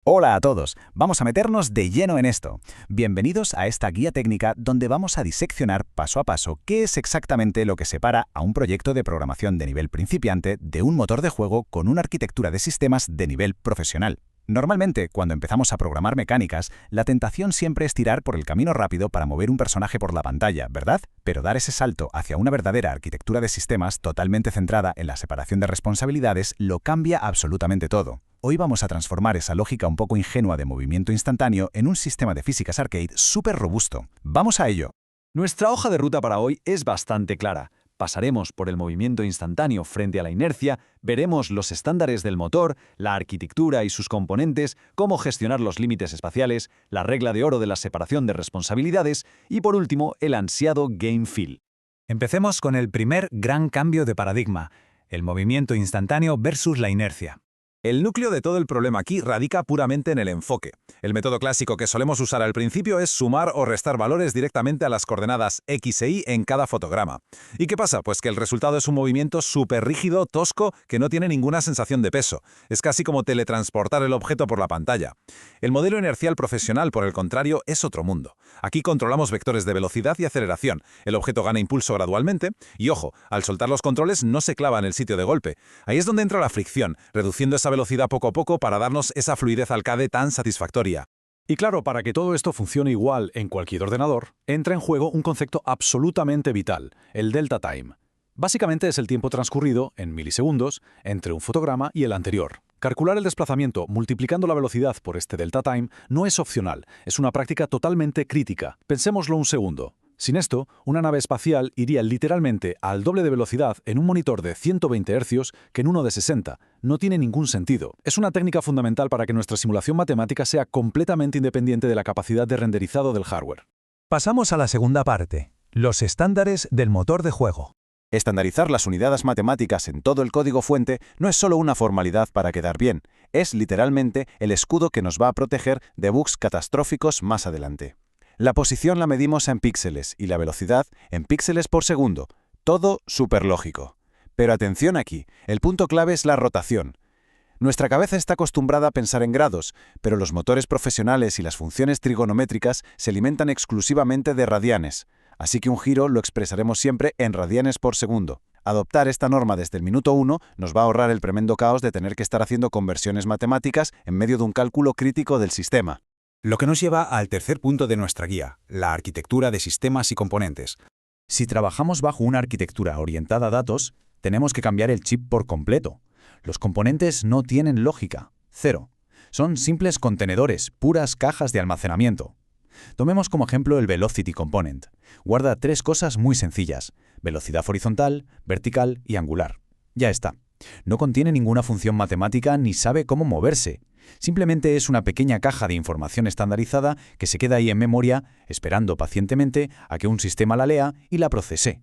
Hola a todos, vamos a meternos de lleno en esto. Bienvenidos a esta guía técnica donde vamos a diseccionar paso a paso qué es exactamente lo que separa a un proyecto de programación de nivel principiante de un motor de juego con una arquitectura de sistemas de nivel profesional. Normalmente, cuando empezamos a programar mecánicas, la tentación siempre es tirar por el camino rápido para mover un personaje por la pantalla, ¿verdad? Pero dar ese salto hacia una verdadera arquitectura de sistemas totalmente centrada en la separación de responsabilidades lo cambia absolutamente todo. Hoy vamos a transformar esa lógica un poco ingenua de movimiento instantáneo en un sistema de físicas arcade súper robusto. ¡Vamos a ello! Nuestra hoja de ruta para hoy es bastante clara. Pasaremos por el movimiento instantáneo frente a la inercia, veremos los estándares del motor, la arquitectura y sus componentes, cómo gestionar los límites espaciales, la regla de oro de la separación de responsabilidades y, por último, el ansiado game feel. Empecemos con el primer gran cambio de paradigma, el movimiento instantáneo versus la inercia. El núcleo de todo el problema aquí radica puramente en el enfoque. El método clásico que solemos usar al principio es sumar o restar valores directamente a las coordenadas X e Y en cada fotograma. ¿Y qué pasa? Pues que el resultado es un movimiento súper rígido, tosco, que no tiene ninguna sensación de peso. Es casi como teletransportar el objeto por la pantalla. El modelo inercial profesional, por el contrario, es otro mundo. Aquí controlamos vectores de velocidad y aceleración. El objeto gana impulso gradualmente y, ojo, al soltar los controles no se clava en el sitio de golpe. Ahí es donde entra la fricción, reduciendo esa velocidad poco a poco para darnos esa fluidez arcade tan satisfactoria. Y claro, para que todo esto funcione igual en cualquier ordenador, entra en juego un concepto absolutamente vital, el delta time. Básicamente es el tiempo transcurrido, en milisegundos, entre un fotograma y el anterior. Calcular el desplazamiento multiplicando la velocidad por este delta time no es opcional, es una práctica totalmente crítica. Pensémoslo un segundo. Sin esto, una nave espacial iría literalmente al doble de velocidad en un monitor de 120 Hz que en uno de 60. No tiene ningún sentido. Es una técnica fundamental para que nuestra simulación matemática sea completamente independiente de la capacidad de renderizado del hardware. Pasamos a la segunda parte, los estándares del motor de juego. Estandarizar las unidades matemáticas en todo el código fuente no es solo una formalidad para quedar bien, es literalmente el escudo que nos va a proteger de bugs catastróficos más adelante. La posición la medimos en píxeles y la velocidad en píxeles por segundo. Todo súper lógico. Pero atención aquí, el punto clave es la rotación. Nuestra cabeza está acostumbrada a pensar en grados, pero los motores profesionales y las funciones trigonométricas se alimentan exclusivamente de radianes, así que un giro lo expresaremos siempre en radianes por segundo. Adoptar esta norma desde el minuto 1 nos va a ahorrar el tremendo caos de tener que estar haciendo conversiones matemáticas en medio de un cálculo crítico del sistema. Lo que nos lleva al tercer punto de nuestra guía, la arquitectura de sistemas y componentes. Si trabajamos bajo una arquitectura orientada a datos, tenemos que cambiar el chip por completo. Los componentes no tienen lógica, cero. Son simples contenedores, puras cajas de almacenamiento. Tomemos como ejemplo el Velocity Component. Guarda tres cosas muy sencillas: velocidad horizontal, vertical y angular. Ya está. No contiene ninguna función matemática ni sabe cómo moverse. Simplemente es una pequeña caja de información estandarizada que se queda ahí en memoria, esperando pacientemente a que un sistema la lea y la procese.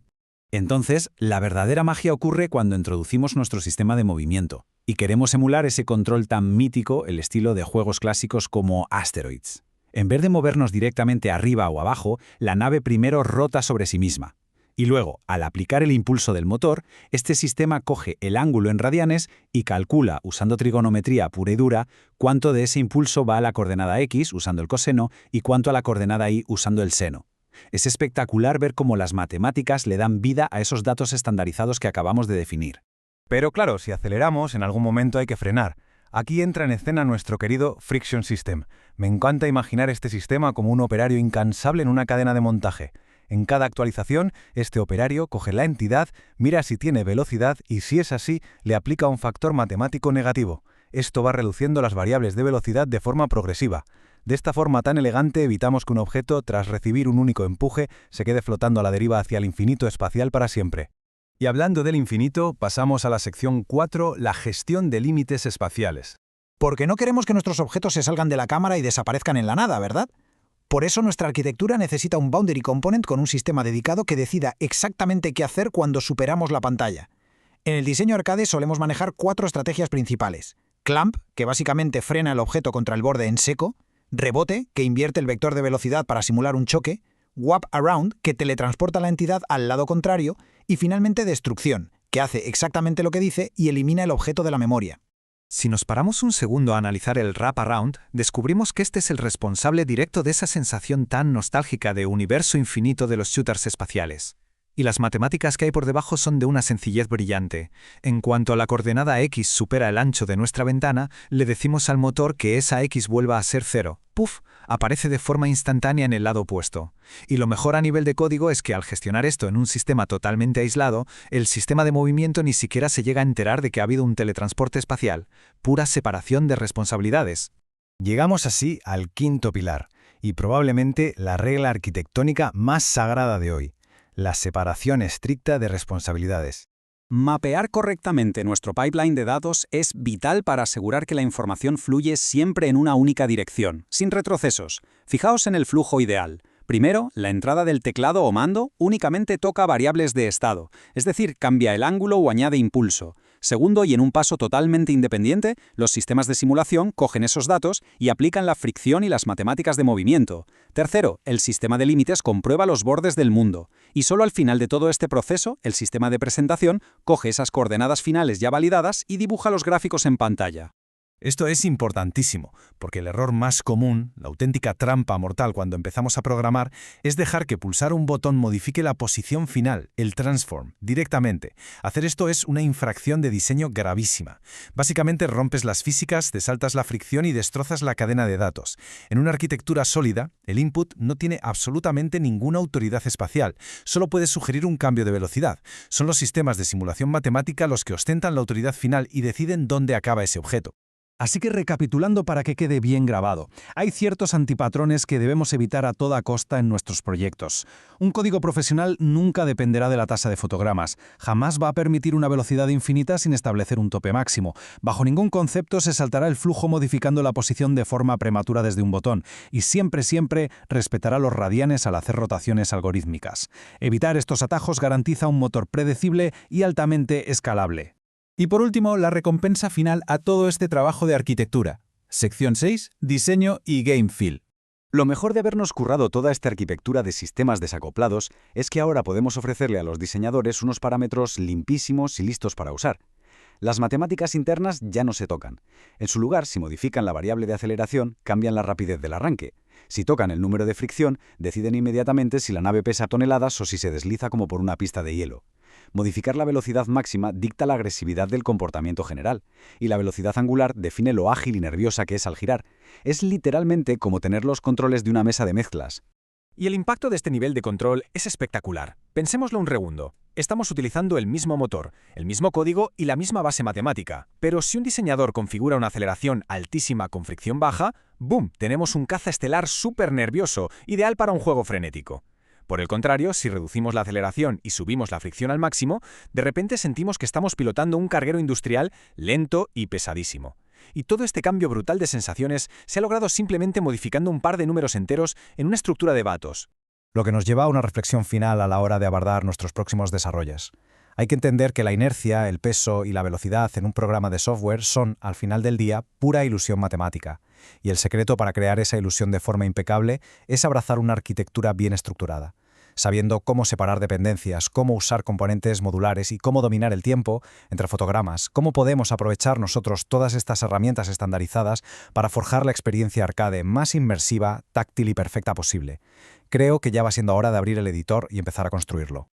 Entonces, la verdadera magia ocurre cuando introducimos nuestro sistema de movimiento y queremos emular ese control tan mítico, el estilo de juegos clásicos como Asteroids. En vez de movernos directamente arriba o abajo, la nave primero rota sobre sí misma. Y luego, al aplicar el impulso del motor, este sistema coge el ángulo en radianes y calcula, usando trigonometría pura y dura, cuánto de ese impulso va a la coordenada X, usando el coseno, y cuánto a la coordenada Y, usando el seno. Es espectacular ver cómo las matemáticas le dan vida a esos datos estandarizados que acabamos de definir. Pero claro, si aceleramos, en algún momento hay que frenar. Aquí entra en escena nuestro querido Friction System. Me encanta imaginar este sistema como un operario incansable en una cadena de montaje. En cada actualización, este operario coge la entidad, mira si tiene velocidad y, si es así, le aplica un factor matemático negativo. Esto va reduciendo las variables de velocidad de forma progresiva. De esta forma tan elegante evitamos que un objeto, tras recibir un único empuje, se quede flotando a la deriva hacia el infinito espacial para siempre. Y hablando del infinito, pasamos a la sección 4, la gestión de límites espaciales. Porque no queremos que nuestros objetos se salgan de la cámara y desaparezcan en la nada, ¿verdad? Por eso nuestra arquitectura necesita un Boundary Component con un sistema dedicado que decida exactamente qué hacer cuando superamos la pantalla. En el diseño arcade solemos manejar 4 estrategias principales. Clamp, que básicamente frena el objeto contra el borde en seco. Rebote, que invierte el vector de velocidad para simular un choque. Wrap Around, que teletransporta la entidad al lado contrario. Y finalmente Destrucción, que hace exactamente lo que dice y elimina el objeto de la memoria. Si nos paramos un segundo a analizar el wraparound, descubrimos que este es el responsable directo de esa sensación tan nostálgica de universo infinito de los shooters espaciales. Y las matemáticas que hay por debajo son de una sencillez brillante. En cuanto la coordenada x supera el ancho de nuestra ventana, le decimos al motor que esa x vuelva a ser 0. ¡Puf! Aparece de forma instantánea en el lado opuesto. Y lo mejor a nivel de código es que al gestionar esto en un sistema totalmente aislado, el sistema de movimiento ni siquiera se llega a enterar de que ha habido un teletransporte espacial. Pura separación de responsabilidades. Llegamos así al quinto pilar, y probablemente la regla arquitectónica más sagrada de hoy: la separación estricta de responsabilidades. Mapear correctamente nuestro pipeline de datos es vital para asegurar que la información fluye siempre en una única dirección, sin retrocesos. Fijaos en el flujo ideal. Primero, la entrada del teclado o mando únicamente toca variables de estado, es decir, cambia el ángulo o añade impulso. Segundo, y en un paso totalmente independiente, los sistemas de simulación cogen esos datos y aplican la fricción y las matemáticas de movimiento. Tercero, el sistema de límites comprueba los bordes del mundo. Y solo al final de todo este proceso, el sistema de presentación coge esas coordenadas finales ya validadas y dibuja los gráficos en pantalla. Esto es importantísimo, porque el error más común, la auténtica trampa mortal cuando empezamos a programar, es dejar que pulsar un botón modifique la posición final, el transform, directamente. Hacer esto es una infracción de diseño gravísima. Básicamente rompes las físicas, te saltas la fricción y destrozas la cadena de datos. En una arquitectura sólida, el input no tiene absolutamente ninguna autoridad espacial, solo puede sugerir un cambio de velocidad. Son los sistemas de simulación matemática los que ostentan la autoridad final y deciden dónde acaba ese objeto. Así que recapitulando para que quede bien grabado, hay ciertos antipatrones que debemos evitar a toda costa en nuestros proyectos. Un código profesional nunca dependerá de la tasa de fotogramas, jamás va a permitir una velocidad infinita sin establecer un tope máximo. Bajo ningún concepto se saltará el flujo modificando la posición de forma prematura desde un botón, y siempre respetará los radianes al hacer rotaciones algorítmicas. Evitar estos atajos garantiza un motor predecible y altamente escalable. Y por último, la recompensa final a todo este trabajo de arquitectura. Sección 6, diseño y game feel. Lo mejor de habernos currado toda esta arquitectura de sistemas desacoplados es que ahora podemos ofrecerle a los diseñadores unos parámetros limpísimos y listos para usar. Las matemáticas internas ya no se tocan. En su lugar, si modifican la variable de aceleración, cambian la rapidez del arranque. Si tocan el número de fricción, deciden inmediatamente si la nave pesa toneladas o si se desliza como por una pista de hielo. Modificar la velocidad máxima dicta la agresividad del comportamiento general, y la velocidad angular define lo ágil y nerviosa que es al girar. Es literalmente como tener los controles de una mesa de mezclas. Y el impacto de este nivel de control es espectacular. Pensémoslo un segundo. Estamos utilizando el mismo motor, el mismo código y la misma base matemática. Pero si un diseñador configura una aceleración altísima con fricción baja, ¡boom!, tenemos un caza estelar súper nervioso, ideal para un juego frenético. Por el contrario, si reducimos la aceleración y subimos la fricción al máximo, de repente sentimos que estamos pilotando un carguero industrial lento y pesadísimo. Y todo este cambio brutal de sensaciones se ha logrado simplemente modificando un par de números enteros en una estructura de vatos. Lo que nos lleva a una reflexión final a la hora de abordar nuestros próximos desarrollos. Hay que entender que la inercia, el peso y la velocidad en un programa de software son, al final del día, pura ilusión matemática. Y el secreto para crear esa ilusión de forma impecable es abrazar una arquitectura bien estructurada. Sabiendo cómo separar dependencias, cómo usar componentes modulares y cómo dominar el tiempo entre fotogramas, cómo podemos aprovechar nosotros todas estas herramientas estandarizadas para forjar la experiencia arcade más inmersiva, táctil y perfecta posible. Creo que ya va siendo hora de abrir el editor y empezar a construirlo.